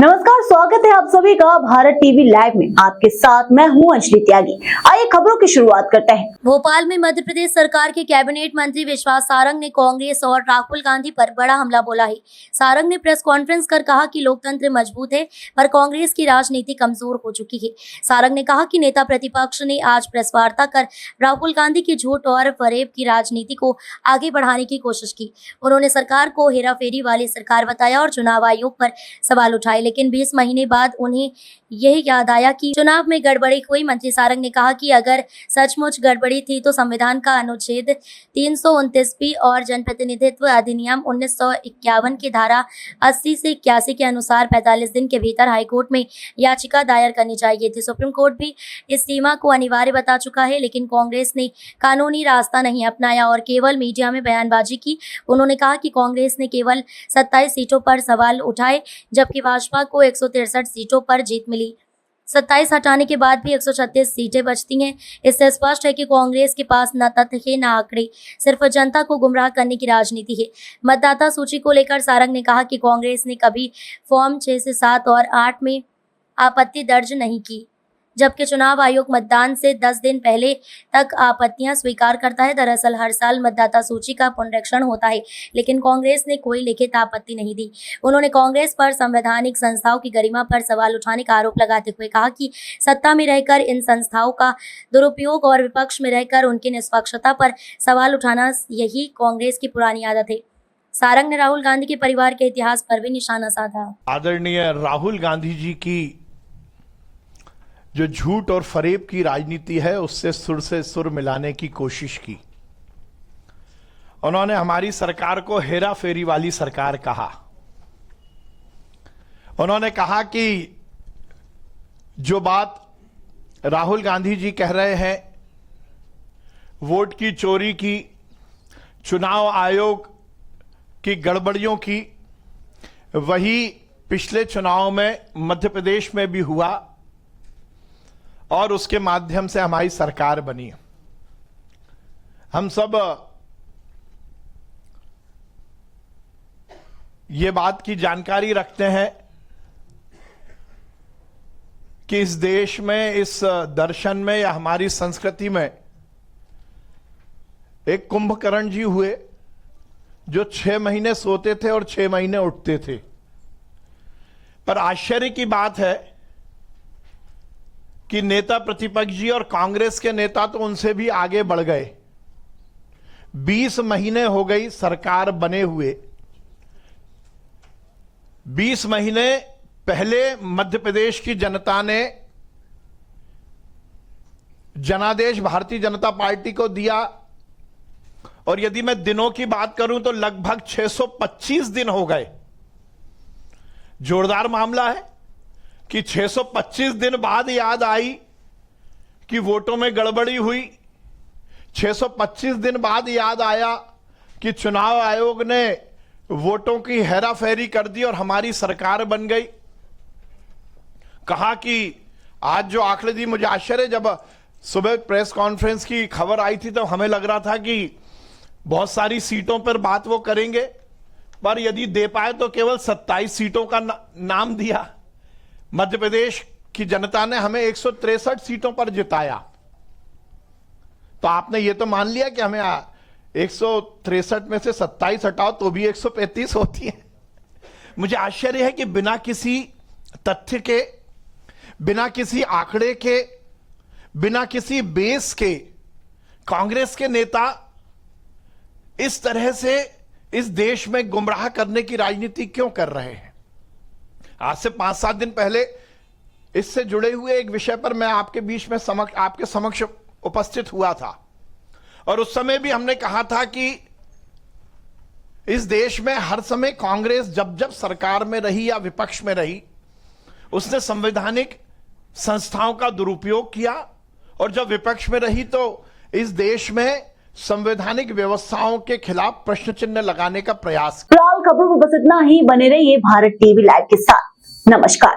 नमस्कार, स्वागत है आप सभी का भारत टीवी लाइव में। आपके साथ मैं हूं अंजलि त्यागी। आइए खबरों की शुरुआत करते हैं। भोपाल में मध्य प्रदेश सरकार के कैबिनेट मंत्री विश्वास सारंग ने कांग्रेस और राहुल गांधी पर बड़ा हमला बोला है। सारंग ने प्रेस कॉन्फ्रेंस कर कहा कि लोकतंत्र मजबूत है पर कांग्रेस की राजनीति कमजोर हो चुकी है। सारंग ने कहा कि नेता प्रतिपक्ष ने आज प्रेस वार्ता कर राहुल गांधी की झूठ और फरेब की राजनीति को आगे बढ़ाने की कोशिश की। उन्होंने सरकार को हेराफेरी वाली सरकार बताया और चुनाव आयोग पर सवाल उठाए, लेकिन 20 महीने बाद उन्हें यह याद आया कि चुनाव में गड़बड़ी हुई। मंत्री सारंग ने कहा कि अगर सचमुच गड़बड़ी थी तो संविधान का अनुच्छेद 329 और जनप्रतिनिधित्व अधिनियम 1951 की धारा 80 से 81 के अनुसार 45 दिन के भीतर हाईकोर्ट में याचिका दायर करनी चाहिए थी। सुप्रीम कोर्ट भी इस सीमा को अनिवार्य बता चुका है, लेकिन कांग्रेस ने कानूनी रास्ता नहीं अपनाया और केवल मीडिया में बयानबाजी की। उन्होंने कहा कि कांग्रेस ने केवल 27 सीटों पर सवाल उठाए, जबकि भाजपा को 163 सीटों पर जीत मिली। 27 हटाने के बाद भी 136 सीटें बचती हैं। इससे स्पष्ट है कि कांग्रेस के पास न तथ्य है न आंकड़े, सिर्फ जनता को गुमराह करने की राजनीति है। मतदाता सूची को लेकर सारंग ने कहा कि कांग्रेस ने कभी फॉर्म 6 से 7 और 8 में आपत्ति दर्ज नहीं की, जबकि चुनाव आयोग मतदान से 10 दिन पहले तक आपत्तियां स्वीकार करता है। दरअसल हर साल मतदाता सूची का पुनरीक्षण होता है, लेकिन कांग्रेस ने कोई लिखित आपत्ति नहीं दी। उन्होंने कांग्रेस पर संवैधानिक संस्थाओं की गरिमा पर सवाल उठाने का आरोप लगाते हुए कहा कि सत्ता में रहकर इन संस्थाओं का दुरुपयोग और विपक्ष में रहकर उनकी निष्पक्षता पर सवाल उठाना, यही कांग्रेस की पुरानी आदत है। सारंग ने राहुल गांधी के परिवार के इतिहास पर भी निशाना साधा। आदरणीय राहुल गांधी जी की जो झूठ और फरेब की राजनीति है, उससे सुर से सुर मिलाने की कोशिश की। उन्होंने हमारी सरकार को हेरा फेरी वाली सरकार कहा। उन्होंने कहा कि जो बात राहुल गांधी जी कह रहे हैं, वोट की चोरी की, चुनाव आयोग की गड़बड़ियों की, वही पिछले चुनाव में मध्य प्रदेश में भी हुआ और उसके माध्यम से हमारी सरकार बनी। हम सब ये बात की जानकारी रखते हैं कि इस देश में, इस दर्शन में या हमारी संस्कृति में एक कुंभकर्ण जी हुए जो 6 महीने सोते थे और 6 महीने उठते थे। पर आश्चर्य की बात है कि नेता प्रतिपक्ष जी और कांग्रेस के नेता तो उनसे भी आगे बढ़ गए। 20 महीने हो गई सरकार बने हुए। 20 महीने पहले मध्य प्रदेश की जनता ने जनादेश भारतीय जनता पार्टी को दिया, और यदि मैं दिनों की बात करूं तो लगभग 625 दिन हो गए। जोरदार मामला है कि 625 दिन बाद याद आई कि वोटों में गड़बड़ी हुई। 625 दिन बाद याद आया कि चुनाव आयोग ने वोटों की हेराफेरी कर दी और हमारी सरकार बन गई। कहा कि आज जो आंकड़े दी, मुझे आश्चर्य, जब सुबह प्रेस कॉन्फ्रेंस की खबर आई थी तो हमें लग रहा था कि बहुत सारी सीटों पर बात वो करेंगे, पर यदि दे पाए तो केवल 27 सीटों का नाम दिया। मध्य प्रदेश की जनता ने हमें 163 सीटों पर जिताया, तो आपने ये तो मान लिया कि हमें 163 में से 27 हटाओ तो भी 135 होती है। मुझे आश्चर्य है कि बिना किसी तथ्य के, बिना किसी आंकड़े के, बिना किसी बेस के कांग्रेस के नेता इस तरह से इस देश में गुमराह करने की राजनीति क्यों कर रहे हैं। आज से 5-7 दिन पहले इससे जुड़े हुए एक विषय पर मैं आपके बीच में आपके समक्ष उपस्थित हुआ था, और उस समय भी हमने कहा था कि इस देश में हर समय कांग्रेस जब जब सरकार में रही या विपक्ष में रही, उसने संवैधानिक संस्थाओं का दुरुपयोग किया, और जब विपक्ष में रही तो इस देश में संवैधानिक व्यवस्थाओं के खिलाफ प्रश्न चिन्ह लगाने का प्रयास। फिलहाल खबरों में बस इतना ही। बने रहिए भारत टीवी लाइव के साथ। नमस्कार।